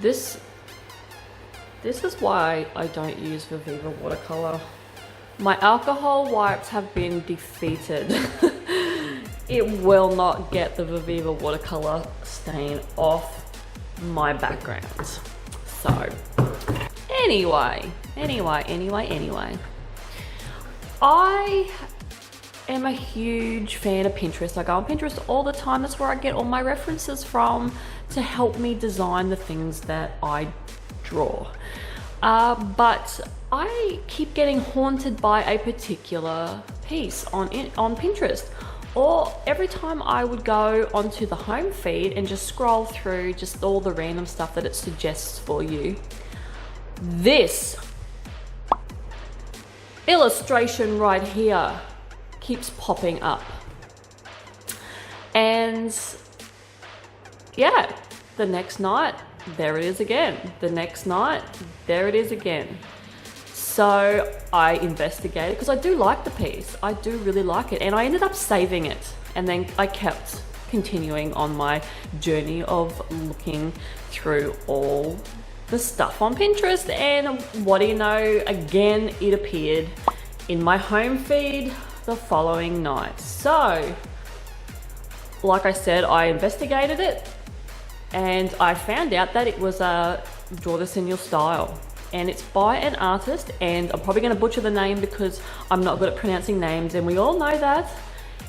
This is why I don't use Voodoo watercolor. My alcohol wipes have been defeated. It will not get the Voodoo watercolor stain off my background. So anyway. I am a huge fan of Pinterest. I go on Pinterest all the time. That's where I get all my references from to help me design the things that I draw. But I keep getting haunted by a particular piece on Pinterest. Or every time I would go onto the home feed and just scroll through just all the random stuff that it suggests for you, this illustration right here keeps popping up. And yeah, the next night, there it is again. The next night, there it is again. So I investigated because I do like the piece. I do really like it. And I ended up saving it. And then I kept continuing on my journey of looking through all the stuff on Pinterest. And what do you know? Again, it appeared in my home feed the following night. So, like I said, I investigated it and I found out that it was a Draw This in Your Style. And it's by an artist, and I'm probably going to butcher the name because I'm not good at pronouncing names, and we all know that.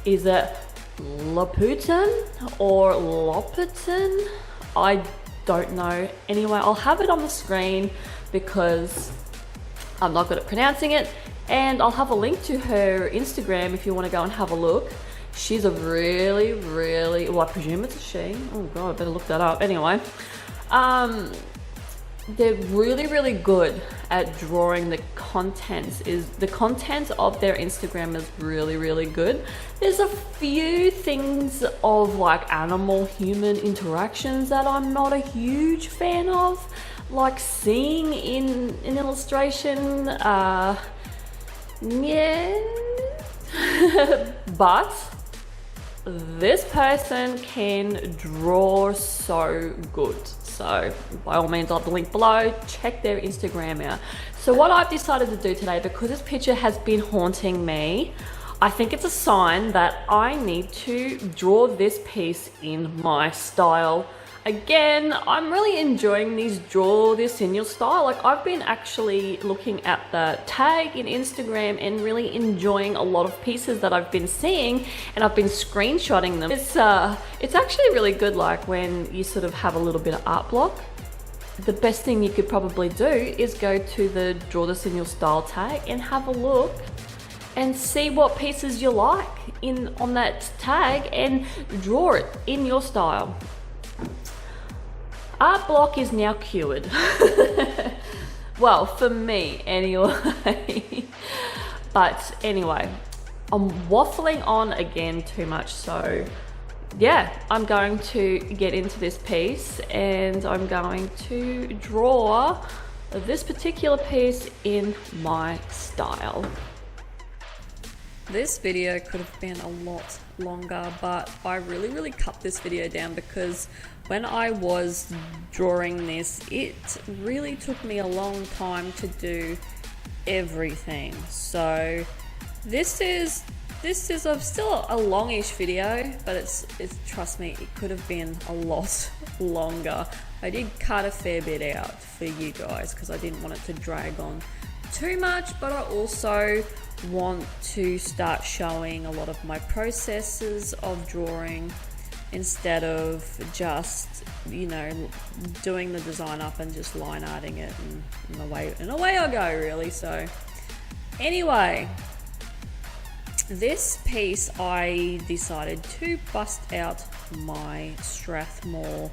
Is it Loputyn or Loputyn? I don't know. Anyway, I'll have it on the screen because I'm not good at pronouncing it, and I'll have a link to her Instagram if you want to go and have a look. She's a really, well, I presume it's a she. Oh God, I better look that up. Anyway, they're really good at drawing the contents. The content of their Instagram is really good. There's a few things of like animal human interactions that I'm not a huge fan of, like seeing in an illustration. Yeah. But this person can draw so good. So by all means, I'll have the link below. Check their Instagram out. So what I've decided to do today, because this picture has been haunting me, I think it's a sign that I need to draw this piece in my style. Again, I'm really enjoying these Draw This in Your Style. Like, I've been actually looking at the tag in Instagram and really enjoying a lot of pieces that I've been seeing, and I've been screenshotting them. It's actually really good, like when you sort of have a little bit of art block. The best thing you could probably do is go to the Draw This in Your Style tag and have a look and see what pieces you like on that tag and draw it in your style. Art block is now cured. Well, for me anyway. But anyway, I'm waffling on again too much, so yeah, I'm going to get into this piece and I'm going to draw this particular piece in my style. This video could have been a lot longer, but I really cut this video down because when I was drawing this, it really took me a long time to do everything. So this is still a longish video, but it's trust me, it could have been a lot longer. I did cut a fair bit out for you guys because I didn't want it to drag on too much, but I also want to start showing a lot of my processes of drawing instead of just, you know, doing the design up and just line arting it and away I go, really. So anyway, this piece I decided to bust out my Strathmore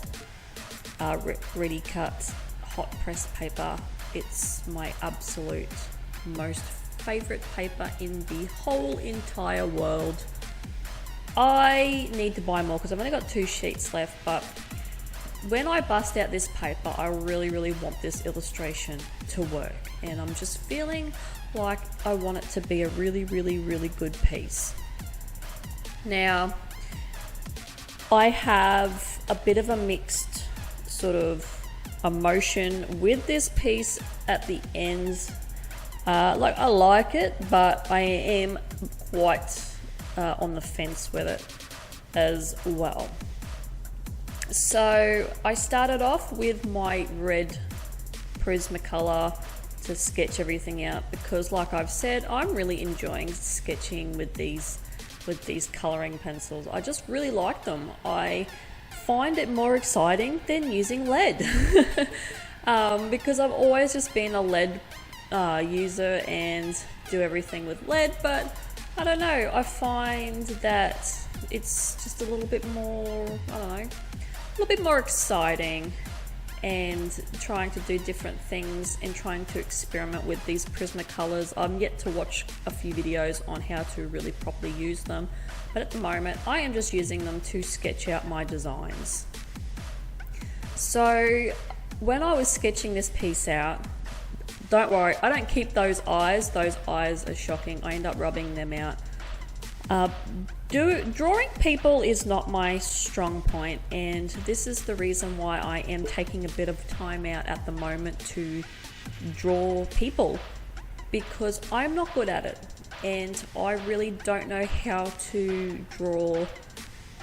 ready cut hot press paper. It's my absolute most favorite paper in the whole entire world. I need to buy more because I've only got 2 sheets left, but when I bust out this paper, I really want this illustration to work, and I'm just feeling like I want it to be a really good piece. Now, I have a bit of a mixed sort of a motion with this piece at the ends. Like, I like it, but I am quite on the fence with it as well. So I started off with my red Prismacolor to sketch everything out, because like I've said, I'm really enjoying sketching with these coloring pencils. I just really like them. I find it more exciting than using lead because I've always just been a lead user and do everything with lead, but I don't know, I find that it's just a little bit more, I don't know, a little bit more exciting, and trying to do different things and trying to experiment with these Prismacolors. I'm yet to watch a few videos on how to really properly use them, but at the moment I am just using them to sketch out my designs. So when I was sketching this piece out, don't worry, I don't keep those eyes are shocking. I end up rubbing them out. Drawing people is not my strong point, and this is the reason why I am taking a bit of time out at the moment to draw people, because I'm not good at it and I really don't know how to draw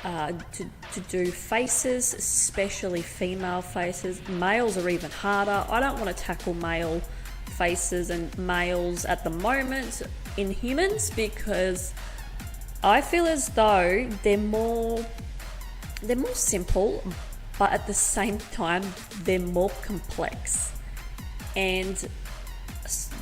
to do faces, especially female faces. Males are even harder. I don't want to tackle male faces and males at the moment in humans, because I feel as though they're more simple, but at the same time they're more complex. And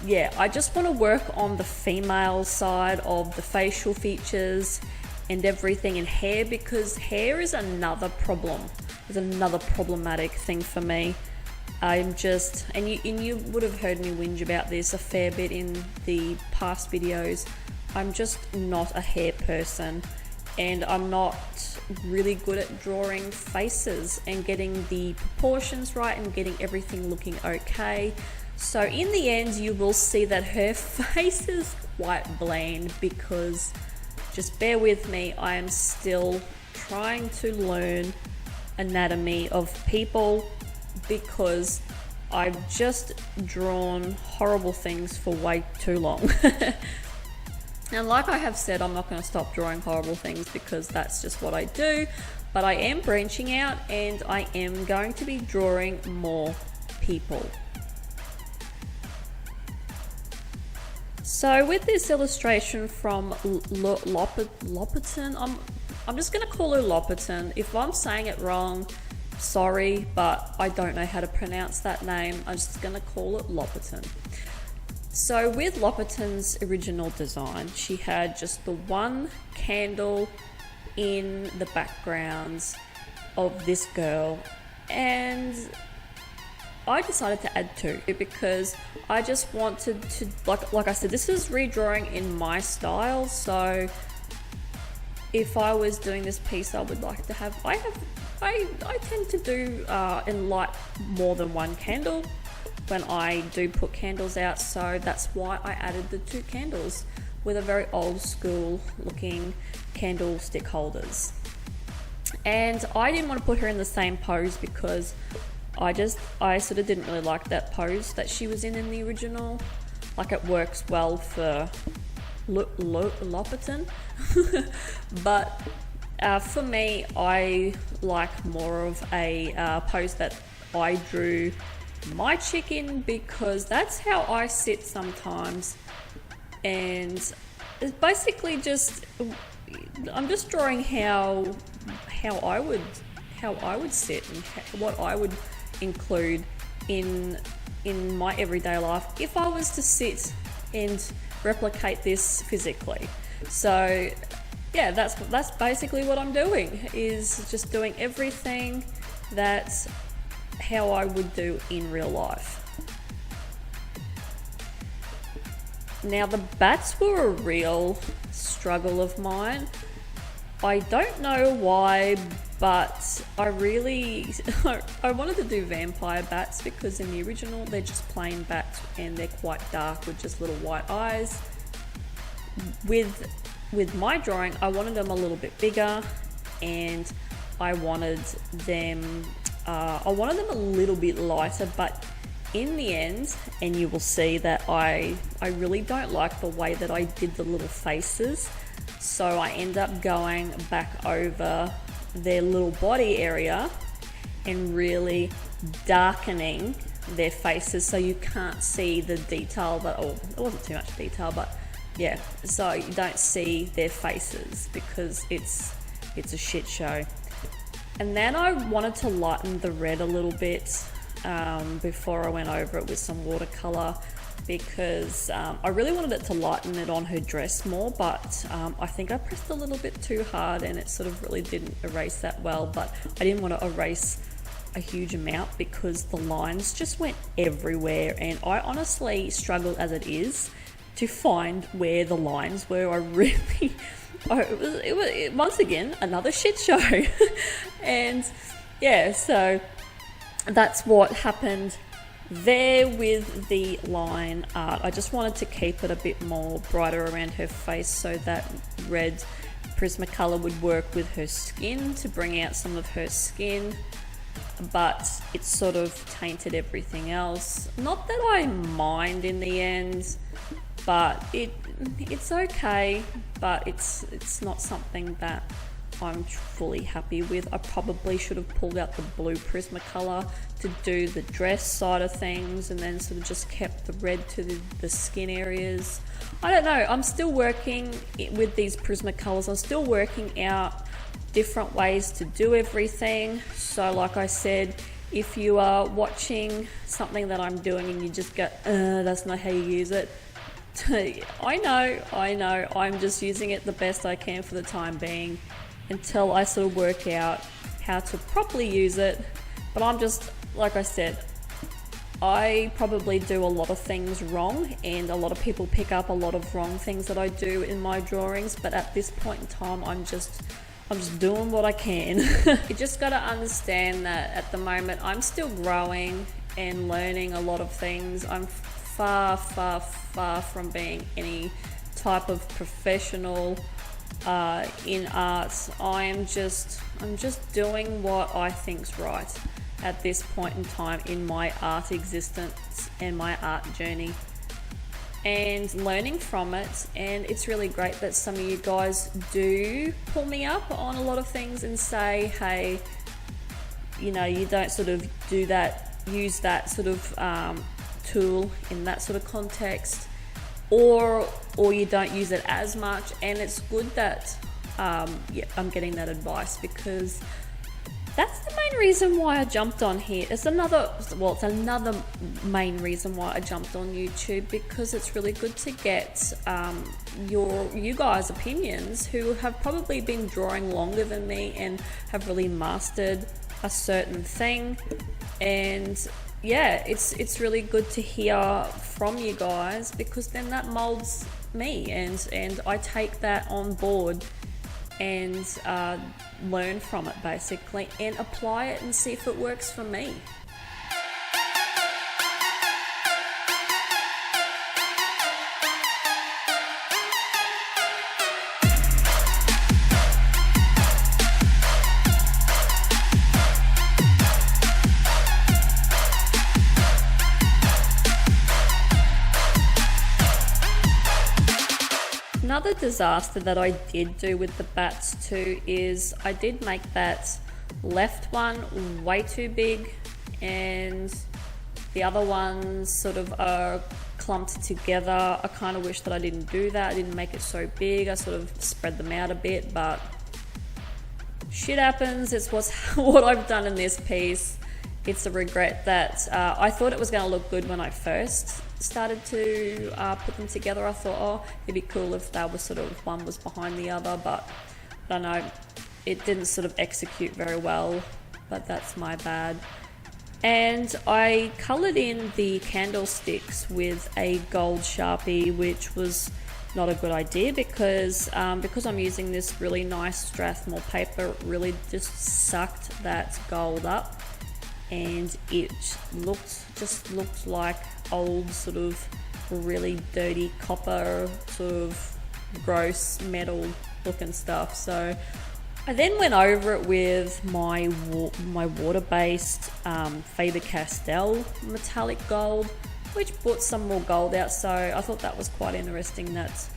yeah, I just want to work on the female side of the facial features and everything, and hair, because hair is another problem. It's another problematic thing for me. I'm just, and you would have heard me whinge about this a fair bit in the past videos. I'm just not a hair person, and I'm not really good at drawing faces and getting the proportions right and getting everything looking okay. So in the end, you will see that her face is quite bland, because, just bear with me, I am still trying to learn anatomy of people, because I've just drawn horrible things for way too long. And like I have said, I'm not going to stop drawing horrible things, because that's just what I do, but I am branching out and I am going to be drawing more people. So with this illustration from Loputyn, I'm just going to call her Loputyn. If I'm saying it wrong, sorry, but I don't know how to pronounce that name. I'm just going to call it Loputyn. So with Loputyn's original design, she had just the one candle in the background of this girl, and I decided to add two, because I just wanted to, like I said, this is redrawing in my style. So if I was doing this piece, I would like to have, I tend to do and light more than one candle when I do put candles out, so that's why I added the two candles with a very old school looking candlestick holders. And I didn't want to put her in the same pose, because I sort of didn't really like that pose that she was in the original. Like, it works well for Loputyn but for me, I like more of a pose that I drew my chick in, because that's how I sit sometimes. And it's basically just, I'm just drawing how I would sit and what I would include in my everyday life if I was to sit and replicate this physically. So yeah, that's basically what I'm doing, is just doing everything that's how I would do in real life. Now, the bats were a real struggle of mine. I don't know why, but I wanted to do vampire bats, because in the original they're just plain bats and they're quite dark with just little white eyes. With my drawing, I wanted them a little bit bigger, and I wanted them I wanted them a little bit lighter, but in the end, and you will see that I really don't like the way that I did the little faces, so I end up going back over their little body area and really darkening their faces so you can't see the detail, but it wasn't too much detail, but yeah, so you don't see their faces because it's a shit show. And then I wanted to lighten the red a little bit before I went over it with some watercolor, because I really wanted it to lighten it on her dress more, but I think I pressed a little bit too hard and it sort of really didn't erase that well. But I didn't want to erase a huge amount because the lines just went everywhere, and I honestly struggled as it is to find where the lines were. I really it was once again another shit show. And yeah, so that's what happened there with the line art. I just wanted to keep it a bit more brighter around her face so that red Prismacolor would work with her skin to bring out some of her skin, but it sort of tainted everything else. Not that I mind in the end, but it's okay, but it's not something that I'm fully happy with. I probably should have pulled out the blue Prismacolor to do the dress side of things and then sort of just kept the red to the skin areas. I don't know, I'm still working with these Prismacolors. I'm still working out different ways to do everything. So like I said, if you are watching something that I'm doing and you just go, that's not how you use it, I know, I'm just using it the best I can for the time being until I sort of work out how to properly use it. But I'm just, like I said, I probably do a lot of things wrong, and a lot of people pick up a lot of wrong things that I do in my drawings, but at this point in time I'm just doing what I can. You just got to understand that at the moment I'm still growing and learning a lot of things. I'm far from being any type of professional in arts. I'm just doing what I think's right at this point in time in my art existence and my art journey, and learning from it. And it's really great that some of you guys do pull me up on a lot of things and say, hey, you know, you don't sort of do that, use that sort of tool in that sort of context, or you don't use it as much. And it's good that I'm getting that advice, because that's the main reason why I jumped on here. It's another main reason why I jumped on YouTube, because it's really good to get you guys' opinions who have probably been drawing longer than me and have really mastered a certain thing. And yeah, it's really good to hear from you guys, because then that molds me, and I take that on board and learn from it basically and apply it and see if it works for me. Another disaster that I did do with the bats too is I did make that left one way too big, and the other ones sort of are clumped together. I kind of wish that I didn't do that. I didn't make it so big. I sort of spread them out a bit, but shit happens. It's what I've done in this piece. It's a regret that I thought it was going to look good when I first started to put them together. I thought, oh, it'd be cool if they were sort of one was behind the other, but I don't know, it didn't sort of execute very well, but that's my bad. And I coloured in the candlesticks with a gold Sharpie, which was not a good idea, because I'm using this really nice Strathmore paper, it really just sucked that gold up, and it just looked like old sort of really dirty copper, sort of gross metal looking stuff. So I then went over it with my water-based Faber-Castell metallic gold, which brought some more gold out, so I thought that was quite interesting that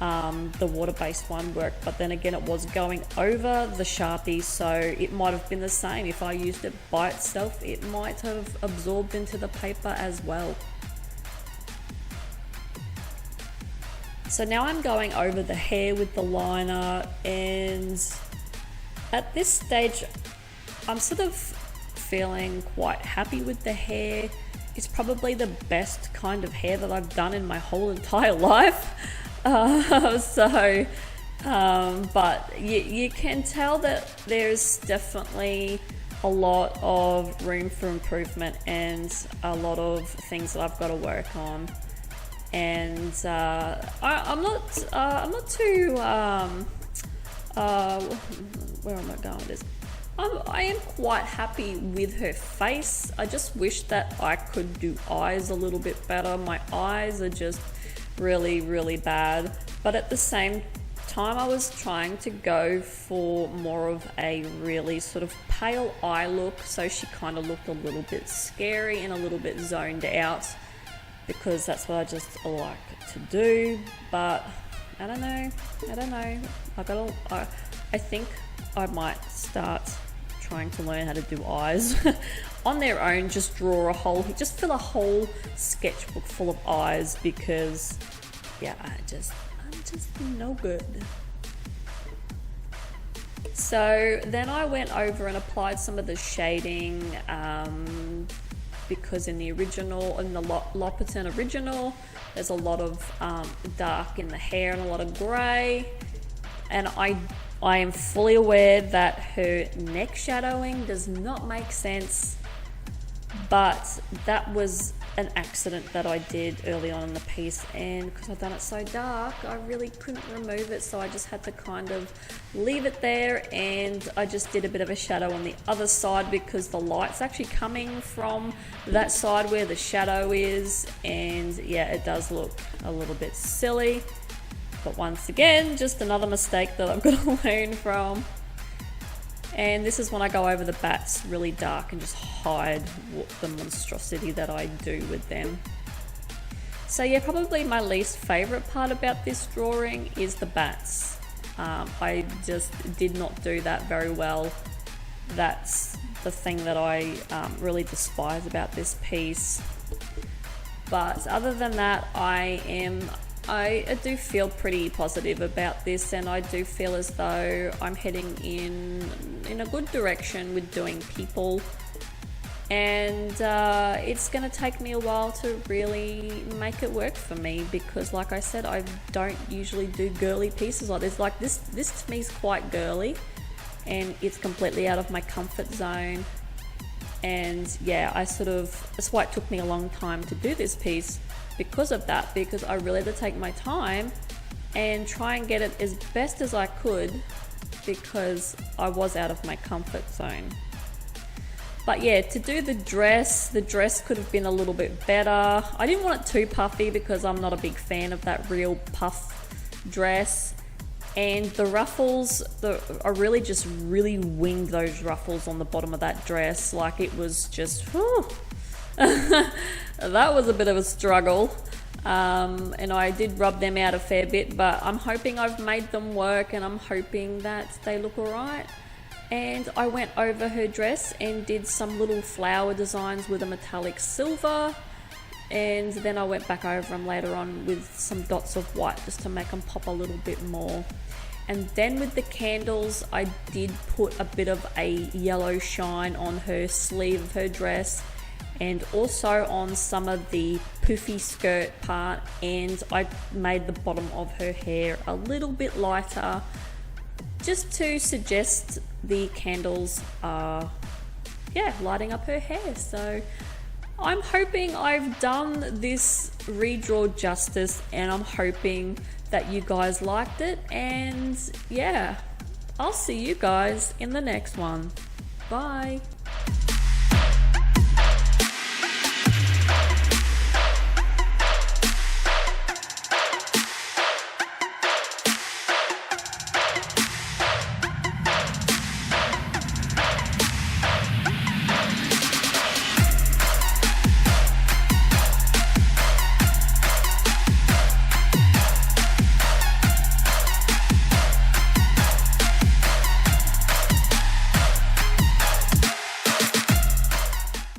the water-based one worked, but then again it was going over the Sharpie, so it might have been the same. If I used it by itself, it might have absorbed into the paper as well. So now I'm going over the hair with the liner, and at this stage I'm sort of feeling quite happy with the hair. It's probably the best kind of hair that I've done in my whole entire life. But you can tell that there's definitely a lot of room for improvement and a lot of things that I've got to work on. And I'm not too where am I going with this? I am quite happy with her face. I just wish that I could do eyes a little bit better. My eyes are just really, really bad. But at the same time, I was trying to go for more of a really sort of pale eye look. So she kind of looked a little bit scary and a little bit zoned out, because that's what I just like to do. But I don't know. I think I might start trying to learn how to do eyes on their own. Just fill a whole sketchbook full of eyes, because yeah, I'm just no good. So then I went over and applied some of the shading, because in the Loputyn original, there's a lot of dark in the hair and a lot of grey, and I am fully aware that her neck shadowing does not make sense, but that was an accident that I did early on in the piece, and because I've done it so dark, I really couldn't remove it, so I just had to kind of leave it there, and I just did a bit of a shadow on the other side because the light's actually coming from that side where the shadow is, and yeah, it does look a little bit silly. But once again, just another mistake that I've got to learn from. And this is when I go over the bats really dark and just hide the monstrosity that I do with them. So yeah, probably my least favourite part about this drawing is the bats. I just did not do that very well. That's the thing that I really despise about this piece. But other than that, I do feel pretty positive about this, and I do feel as though I'm heading in a good direction with doing people, and it's going to take me a while to really make it work for me, because like I said, I don't usually do girly pieces like this. Like this to me is quite girly, and it's completely out of my comfort zone. And yeah, that's why it took me a long time to do this piece, because of that, because I really had to take my time and try and get it as best as I could, because I was out of my comfort zone. But yeah, to do the dress could have been a little bit better. I didn't want it too puffy because I'm not a big fan of that real puff dress. And the ruffles, I really just winged those ruffles on the bottom of that dress. Like it was just, that was a bit of a struggle. And I did rub them out a fair bit, but I'm hoping I've made them work, and I'm hoping that they look alright. And I went over her dress and did some little flower designs with a metallic silver, and then I went back over them later on with some dots of white just to make them pop a little bit more. And then with the candles, I did put a bit of a yellow shine on her sleeve of her dress, and also on some of the poofy skirt part, and I made the bottom of her hair a little bit lighter, just to suggest the candles are lighting up her hair. So I'm hoping I've done this redraw justice, and I'm hoping that you guys liked it, and yeah, I'll see you guys in the next one. Bye.